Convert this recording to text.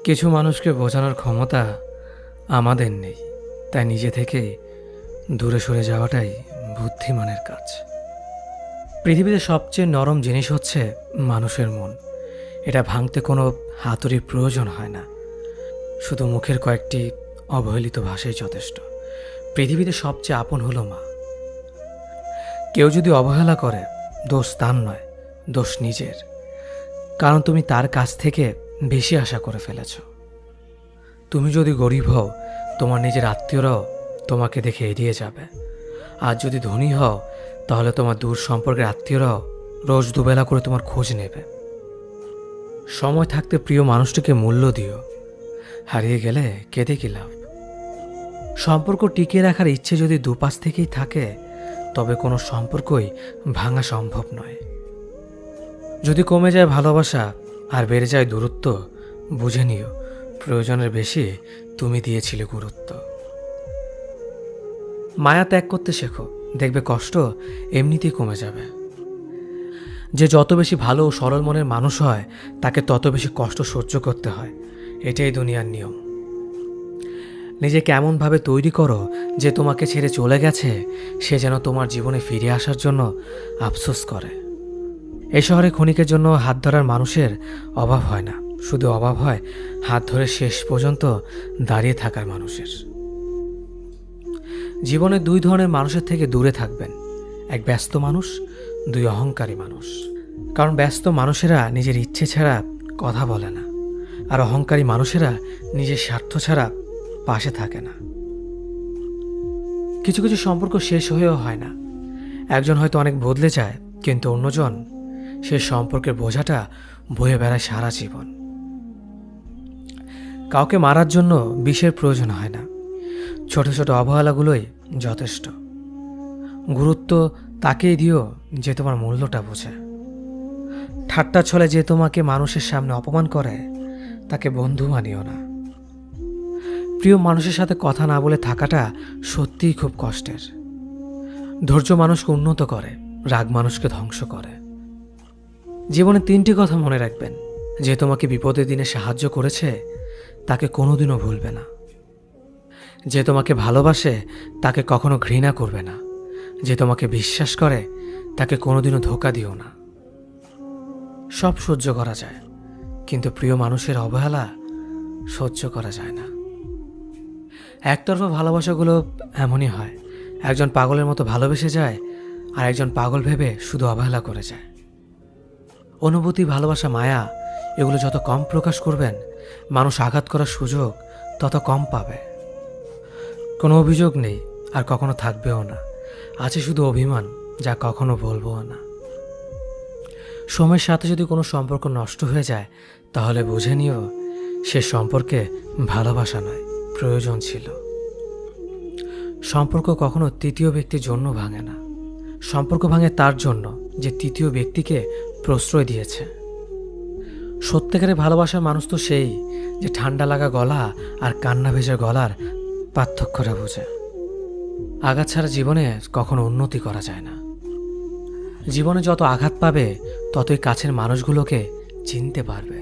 কিছু মানুষকে বোঝানোর ক্ষমতা আমাদের নেই, তাই নিজে থেকে দূরে সরে যাওয়াটাই বুদ্ধিমানের কাজ। পৃথিবীতে সবচেয়ে নরম জিনিস হচ্ছে মানুষের মন। এটা ভাঙতে কোনো হাতুড়ির প্রয়োজন হয় না, শুধু মুখের কয়েকটি অবহেলিত ভাষাই যথেষ্ট। পৃথিবীতে সবচেয়ে আপন হলো মা। কেউ যদি অবহেলা করে, দোষ তার নয়, দোষ নিজের। কারণ তুমি তার কাছ থেকে বেশি আশা করে ফেলেছ। তুমি যদি গরিব হও, তোমার নিজের আত্মীয়রাও তোমাকে দেখে এড়িয়ে যাবে। আর যদি ধনী হও, তাহলে তোমার দূর সম্পর্কের আত্মীয়রাও রোজ দুবেলা করে তোমার খোঁজ নেবে। সময় থাকতে প্রিয় মানুষটিকে মূল্য দিও, হারিয়ে গেলে কেঁদে কি লাভ। সম্পর্ক টিকিয়ে রাখার ইচ্ছে যদি দুপাশ থেকেই থাকে, তবে কোনো সম্পর্কই ভাঙা সম্ভব নয়। যদি কমে যায় ভালোবাসা আর বেড়ে যায় দূরত্ব, বুঝে নিও প্রয়োজনের বেশি তুমি দিয়েছিলে গুরুত্ব। মায়া ত্যাগ করতে শেখো, দেখবে কষ্ট এমনিতেই কমে যাবে। যে যত বেশি ভালো ও সরল মনের মানুষ হয়, তাকে তত বেশি কষ্ট সহ্য করতে হয়। এটাই দুনিয়ার নিয়ম। নিজেকে এমনভাবে তৈরি করো যে তোমাকে ছেড়ে চলে গেছে সে যেন তোমার জীবনে ফিরে আসার জন্য আফসোস করে। এই শহরে ক্ষণিকের জন্য হাত ধরার মানুষের অভাব হয় না, শুধু অভাব হয় হাত ধরে শেষ পর্যন্ত দাঁড়িয়ে থাকার মানুষের। জীবনে দুই ধরনের মানুষের থেকে দূরে থাকবেন, এক ব্যস্ত মানুষ, দুই অহংকারী মানুষ। কারণ ব্যস্ত মানুষেরা নিজের ইচ্ছে ছাড়া কথা বলে না, আর অহংকারী মানুষেরা নিজের স্বার্থ ছাড়া পাশে থাকে না। কিছু কিছু সম্পর্ক শেষ হয়েও হয় না। একজন হয়তো অনেক বদলে যায়, কিন্তু অন্যজন সে সম্পর্কের বোঝাটা বয়ে বেড়ায় সারা জীবন। কাউকে মারার জন্য বিষের প্রয়োজন হয় না, ছোট ছোট অবহেলাগুলোই যথেষ্ট। গুরুত্ব তাকেই দিও যে তোমার মূল্যটা বোঝে। ঠাট্টা ছলে যে তোমাকে মানুষের সামনে অপমান করে, তাকে বন্ধু মানিও না। প্রিয় মানুষের সাথে কথা না বলে থাকাটা সত্যিই খুব কষ্টের। ধৈর্য মানুষকে উন্নত করে, রাগ মানুষকে ধ্বংস করে। জীবনে তিনটি কথা মনে রাখবেন: যে তোমাকে বিপদের দিনে সাহায্য করেছে তাকে কোনোদিনও ভুলবে না, যে তোমাকে ভালোবাসে তাকে কখনো ঘৃণা করবে না, যে তোমাকে বিশ্বাস করে তাকে কোনোদিনও ধোঁকা দিও না। সব সহ্য করা যায়, কিন্তু প্রিয় মানুষের অবহেলা সহ্য করা যায় না। একতরফা ভালোবাসাগুলো এমনই হয়, একজন পাগলের মতো ভালোবেসে যায় আর একজন পাগল ভেবে শুধু অবহেলা করে যায়। অনুভূতি, ভালোবাসা, মায়া এগুলো যত কম প্রকাশ করবেন, মানুষ আঘাত করার সুযোগ তত কম পাবে। কোনো অভিযোগ নেই আর কখনো থাকবেও না, আছে শুধু অভিমান, যা কখনো বলবো না। সময়ের সাথে যদি কোনো সম্পর্ক নষ্ট হয়ে যায়, তাহলে বুঝে নিও সে সম্পর্কে ভালোবাসা নয়, প্রয়োজন ছিল। সম্পর্ক কখনো তৃতীয় ব্যক্তির জন্য ভাঙে না, সম্পর্ক ভাঙে তার জন্য যে তৃতীয় ব্যক্তিকে প্রশ্রয় দিয়েছে। সত্যিকারের ভালোবাসার মানুষ তো সেই যে ঠান্ডা লাগা গলা আর কান্না ভেজা গলার পার্থক্যটা বোঝে। আঘাত ছাড়া জীবনে কখনো উন্নতি করা যায় না। জীবনে যত আঘাত পাবে, ততই কাছের মানুষগুলোকে চিনতে পারবে।